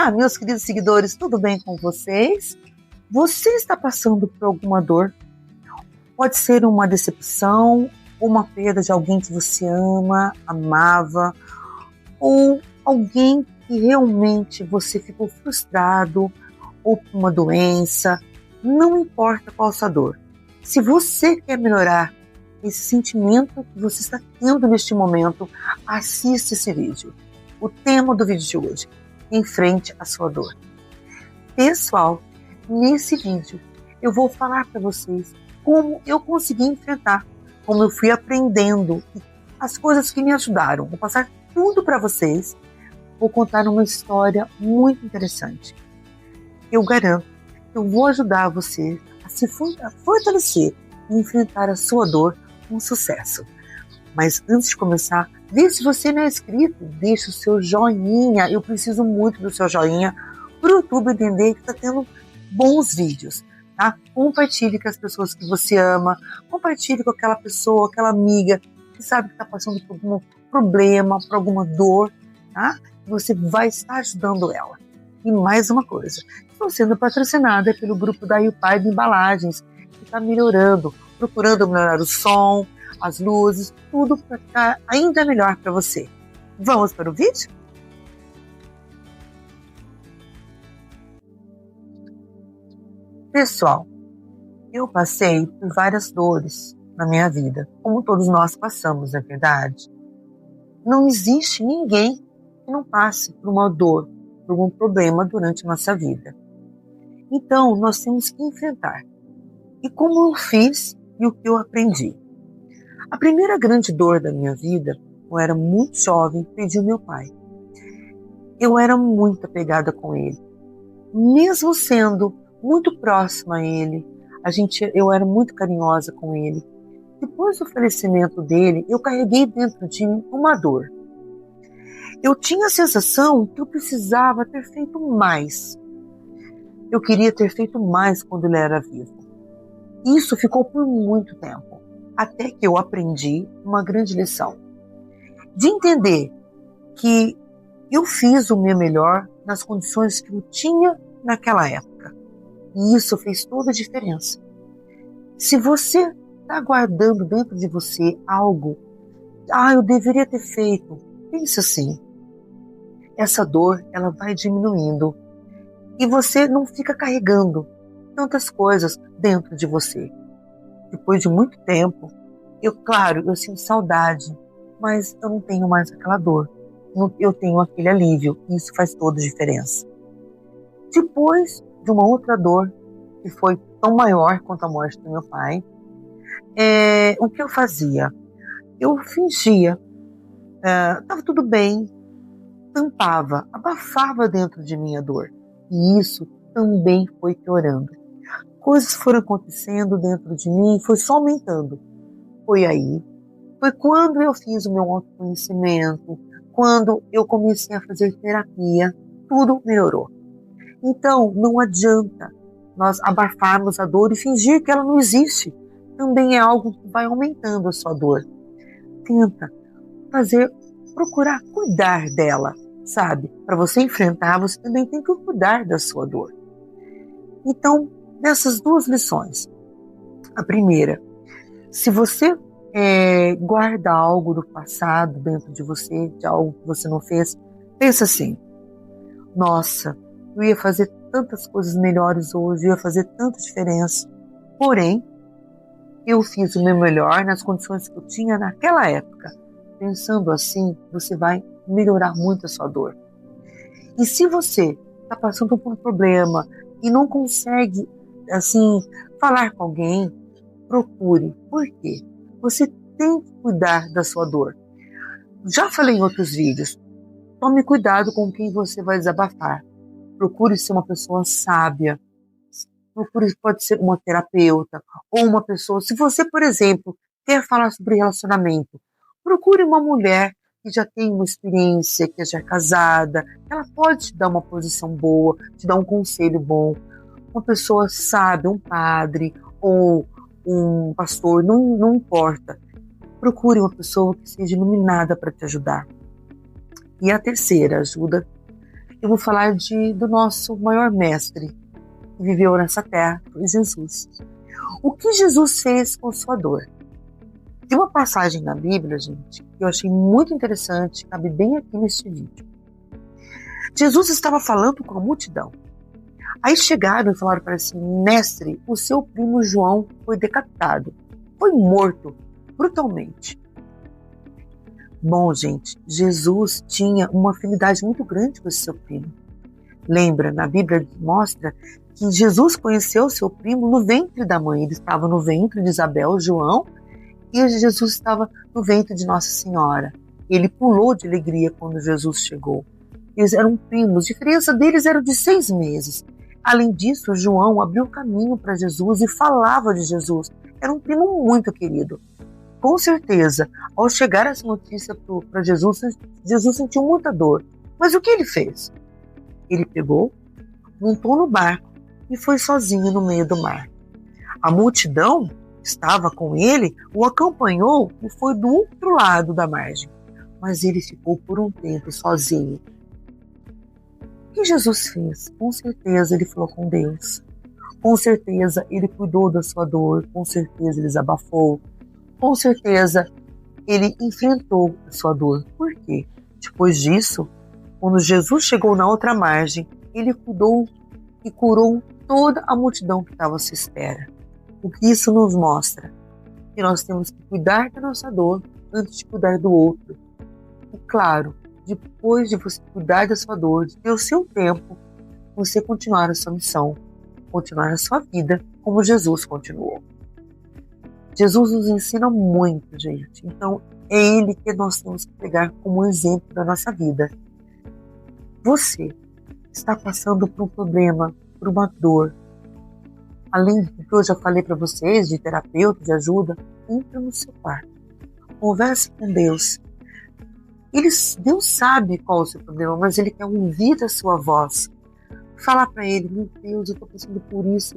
Olá, meus queridos seguidores, tudo bem com vocês? Você está passando por alguma dor? Pode ser uma decepção, uma perda de alguém que você ama, amava, ou alguém que realmente você ficou frustrado, ou por uma doença, não importa qual a sua dor. Se você quer melhorar esse sentimento que você está tendo neste momento, assista esse vídeo. O tema do vídeo de hoje: enfrente a sua dor. Pessoal, nesse vídeo eu vou falar para vocês como eu consegui enfrentar, como eu fui aprendendo, as coisas que me ajudaram. Vou passar tudo para vocês. Vou contar uma história muito interessante. Eu garanto que eu vou ajudar você a se fortalecer e enfrentar a sua dor com sucesso. Mas antes de começar, vê se você não é inscrito, deixa o seu joinha. Eu preciso muito do seu joinha para o YouTube entender que está tendo bons vídeos. Tá? Compartilhe com as pessoas que você ama, compartilhe com aquela pessoa, aquela amiga que sabe que está passando por algum problema, por alguma dor, tá? Você vai estar ajudando ela. E mais uma coisa, estou sendo patrocinada pelo grupo da Pai de Embalagens, que está melhorando, procurando melhorar o som, as luzes, tudo para ficar ainda melhor para você. Vamos para o vídeo? Pessoal, eu passei por várias dores na minha vida, como todos nós passamos, não é verdade? Não existe ninguém que não passe por uma dor, por algum problema durante a nossa vida. Então, nós temos que enfrentar. E como eu fiz e o que eu aprendi? A primeira grande dor da minha vida, eu era muito jovem, perdi o meu pai. Eu era muito apegada com ele. Mesmo sendo muito próxima a ele, eu era muito carinhosa com ele. Depois do falecimento dele, eu carreguei dentro de mim uma dor. Eu tinha a sensação que eu precisava ter feito mais. Eu queria ter feito mais quando ele era vivo. Isso ficou por muito tempo, até que eu aprendi uma grande lição. De entender que eu fiz o meu melhor nas condições que eu tinha naquela época. E isso fez toda a diferença. Se você está guardando dentro de você algo, eu deveria ter feito, pense assim. Essa dor, ela vai diminuindo. E você não fica carregando tantas coisas dentro de você. Depois de muito tempo, eu sinto saudade, mas eu não tenho mais aquela dor. Eu tenho aquele alívio, e isso faz toda a diferença. Depois de uma outra dor, que foi tão maior quanto a morte do meu pai, o que eu fazia? Eu fingia, estava tudo bem, tampava, abafava dentro de mim a dor. E isso também foi piorando. Coisas foram acontecendo dentro de mim, foi só aumentando. Foi quando eu fiz o meu autoconhecimento, quando eu comecei a fazer terapia, tudo melhorou. Então, não adianta nós abafarmos a dor e fingir que ela não existe. Também é algo que vai aumentando a sua dor. Tenta procurar cuidar dela, sabe? Para você enfrentar, você também tem que cuidar da sua dor. Então, dessas duas lições. A primeira, se você guarda algo do passado dentro de você, de algo que você não fez, pensa assim: nossa, eu ia fazer tantas coisas melhores hoje, eu ia fazer tanta diferença. Porém, eu fiz o meu melhor nas condições que eu tinha naquela época. Pensando assim, você vai melhorar muito a sua dor. E se você está passando por um problema e não consegue, assim, falar com alguém, procure. Por quê? Você tem que cuidar da sua dor. Já falei em outros vídeos, tome cuidado com quem você vai desabafar. Procure ser uma pessoa sábia. Pode ser uma terapeuta ou uma pessoa. Se você, por exemplo, quer falar sobre relacionamento, procure uma mulher que já tem uma experiência, que já é casada. Ela pode te dar uma posição boa, te dar um conselho bom. Uma pessoa sábia, um padre ou um pastor, não importa. Procure uma pessoa que seja iluminada para te ajudar. E a terceira ajuda, eu vou falar do nosso maior mestre que viveu nessa terra, foi Jesus. O que Jesus fez com sua dor? Tem uma passagem na Bíblia, gente, que eu achei muito interessante, cabe bem aqui neste vídeo. Jesus estava falando com a multidão. Aí chegaram e falaram para ele assim: mestre, o seu primo João foi decapitado, foi morto brutalmente. Bom, gente, Jesus tinha uma afinidade muito grande com esse seu primo. Lembra, na Bíblia mostra que Jesus conheceu seu primo no ventre da mãe. Ele estava no ventre de Isabel, João, e Jesus estava no ventre de Nossa Senhora. Ele pulou de alegria quando Jesus chegou. Eles eram primos, a diferença deles era de 6 meses. Além disso, João abriu o caminho para Jesus e falava de Jesus. Era um primo muito querido. Com certeza, ao chegar essa notícia para Jesus, Jesus sentiu muita dor. Mas o que ele fez? Ele pegou, montou no barco e foi sozinho no meio do mar. A multidão que estava com ele o acompanhou e foi do outro lado da margem. Mas ele ficou por um tempo sozinho. O que Jesus fez? Com certeza ele falou com Deus. Com certeza ele cuidou da sua dor. Com certeza ele desabafou. Com certeza ele enfrentou a sua dor. Por quê? Depois disso, quando Jesus chegou na outra margem, ele cuidou e curou toda a multidão que estava à sua espera. O que isso nos mostra? Que nós temos que cuidar da nossa dor antes de cuidar do outro. E claro, depois de você cuidar da sua dor, de ter o seu tempo, você continuar a sua missão, continuar a sua vida como Jesus continuou. Jesus nos ensina muito, gente. Então, é Ele que nós temos que pegar como exemplo da nossa vida. Você está passando por um problema, por uma dor. Além do que eu já falei para vocês, de terapeuta, de ajuda, entra no seu quarto. Converse com Deus. Deus sabe qual é o seu problema, mas Ele quer ouvir a sua voz. Falar para Ele: meu Deus, eu estou passando por isso.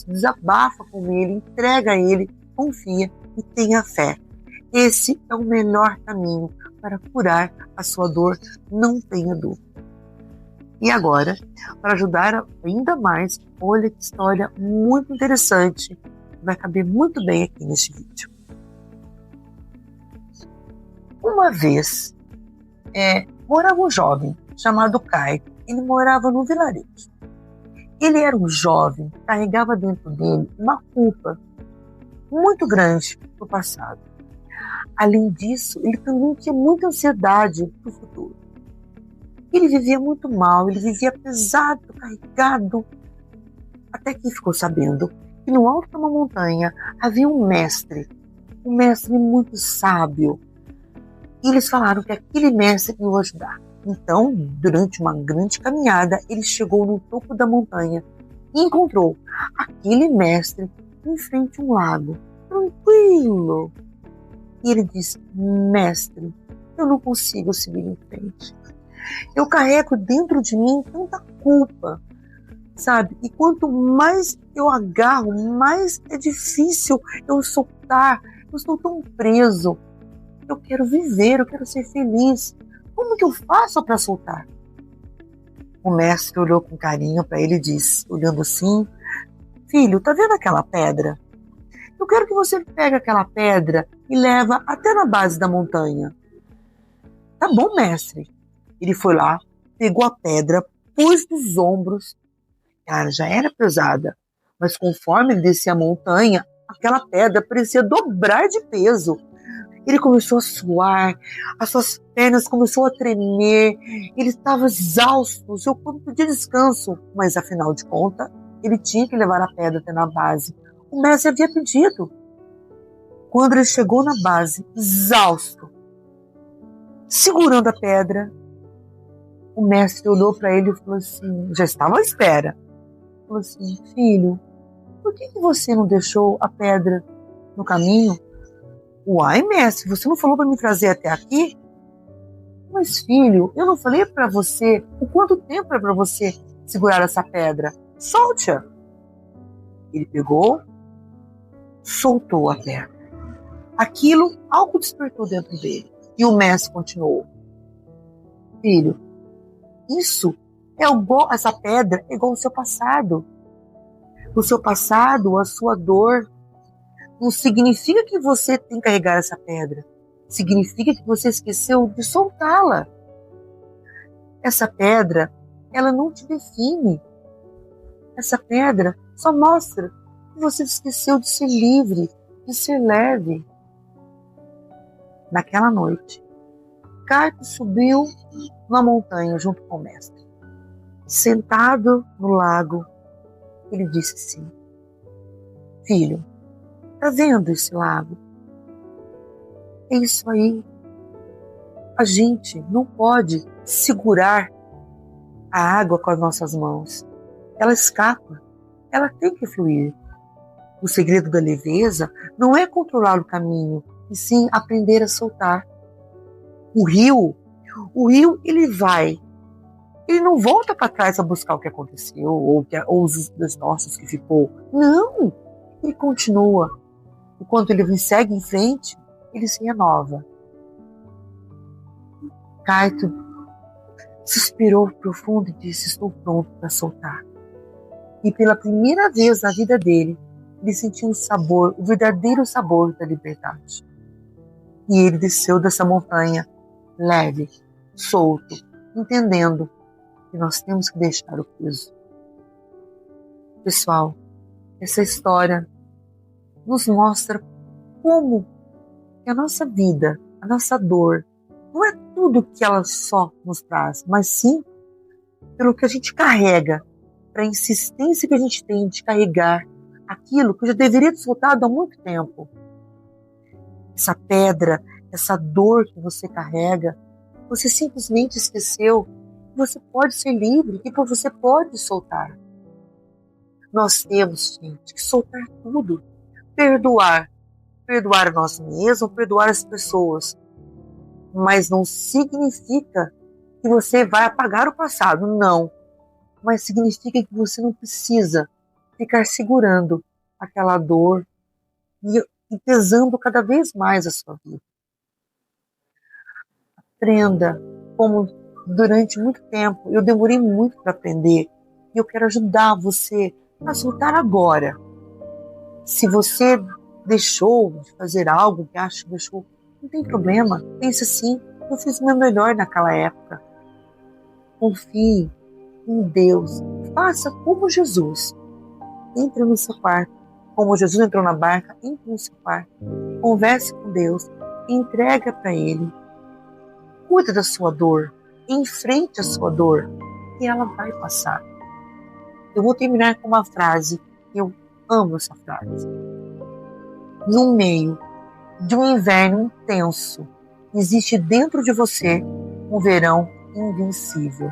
Desabafa com Ele, entrega a Ele, confia e tenha fé. Esse é o melhor caminho para curar a sua dor, não tenha dúvida. E agora, para ajudar ainda mais, olha que história muito interessante, vai caber muito bem aqui neste vídeo. Uma vez, morava um jovem chamado Caio. Ele morava no vilarejo. Ele era um jovem, carregava dentro dele uma culpa muito grande do passado. Além disso, ele também tinha muita ansiedade do futuro. Ele vivia muito mal, ele vivia pesado, carregado. Até que ficou sabendo que no alto de uma montanha havia um mestre muito sábio. E eles falaram que aquele mestre ia o ajudar. Então, durante uma grande caminhada, ele chegou no topo da montanha e encontrou aquele mestre em frente a um lago, tranquilo. E ele disse: mestre, eu não consigo seguir em frente. Eu carrego dentro de mim tanta culpa, sabe? E quanto mais eu agarro, mais é difícil eu soltar. Eu estou tão preso. Eu quero viver, eu quero ser feliz. Como que eu faço para soltar? O mestre olhou com carinho para ele e disse, olhando assim: filho, tá vendo aquela pedra? Eu quero que você pegue aquela pedra e leva até na base da montanha. Tá bom, mestre. Ele foi lá, pegou a pedra, pôs nos ombros. Cara, já era pesada, mas conforme ele descia a montanha, aquela pedra parecia dobrar de peso. Ele começou a suar, as suas pernas começaram a tremer, ele estava exausto, o seu corpo pedia descanso, mas afinal de contas, ele tinha que levar a pedra até na base. O mestre havia pedido. Quando ele chegou na base, exausto, segurando a pedra, o mestre olhou para ele e falou assim, já estava à espera, falou assim: filho, por que você não deixou a pedra no caminho? Uai, mestre, você não falou para me trazer até aqui? Mas, filho, eu não falei para você o quanto tempo é para você segurar essa pedra. Solte-a. Ele pegou, soltou a pedra. Algo despertou dentro dele. E o mestre continuou: filho, isso Essa pedra é igual ao seu passado. O seu passado, a sua dor, não significa que você tem que carregar essa pedra. Significa que você esqueceu de soltá-la. Essa pedra, ela não te define. Essa pedra só mostra que você esqueceu de ser livre, de ser leve. Naquela noite, Caio subiu uma montanha junto com o mestre. Sentado no lago, ele disse assim: filho, tá vendo esse lago? É isso aí. A gente não pode segurar a água com as nossas mãos. Ela escapa. Ela tem que fluir. O segredo da leveza não é controlar o caminho, e sim aprender a soltar. O rio, ele vai. Ele não volta para trás a buscar o que aconteceu ou os destroços que ficou. Não! Ele continua. Enquanto ele segue em frente, ele se renova. Kaito suspirou profundo e disse: estou pronto para soltar. E pela primeira vez na vida dele, ele sentiu o verdadeiro sabor da liberdade. E ele desceu dessa montanha leve, solto, entendendo que nós temos que deixar o peso. Pessoal, essa história nos mostra como que a nossa vida, a nossa dor, não é tudo que ela só nos traz, mas sim pelo que a gente carrega, para a insistência que a gente tem de carregar aquilo que eu já deveria ter soltado há muito tempo. Essa pedra, essa dor que você carrega, você simplesmente esqueceu que você pode ser livre, que você pode soltar. Nós temos, gente, que soltar tudo. Perdoar a nós mesmos, perdoar as pessoas. Mas não significa que você vai apagar o passado, não. Mas significa que você não precisa ficar segurando aquela dor e pesando cada vez mais a sua vida. Aprenda, como durante muito tempo eu demorei muito para aprender, e eu quero ajudar você a soltar agora. Se você deixou de fazer algo que acha que deixou, não tem problema, pense assim: eu fiz o meu melhor naquela época. Confie em Deus, faça como Jesus. Entre no seu quarto, como Jesus entrou na barca, entre no seu quarto, converse com Deus, entrega para Ele, cuida da sua dor, enfrente a sua dor, e ela vai passar. Eu vou terminar com uma frase, eu amo essa frase. No meio de um inverno intenso, existe dentro de você um verão invencível.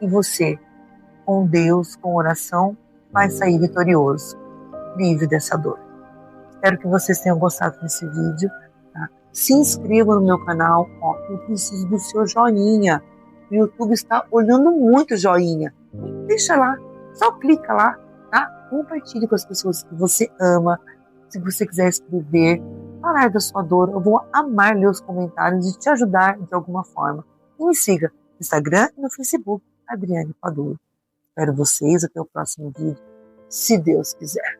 E você, com Deus, com oração, vai sair vitorioso, livre dessa dor. Espero que vocês tenham gostado desse vídeo. Tá? Se inscreva no meu canal. Eu preciso do seu joinha. O YouTube está olhando muito joinha. Deixa lá, só clica lá, tá? Compartilhe com as pessoas que você ama. Se você quiser escrever, falar da sua dor, eu vou amar ler os comentários e te ajudar de alguma forma. E me siga no Instagram e no Facebook, Adriane Padula. Espero vocês até o próximo vídeo, se Deus quiser.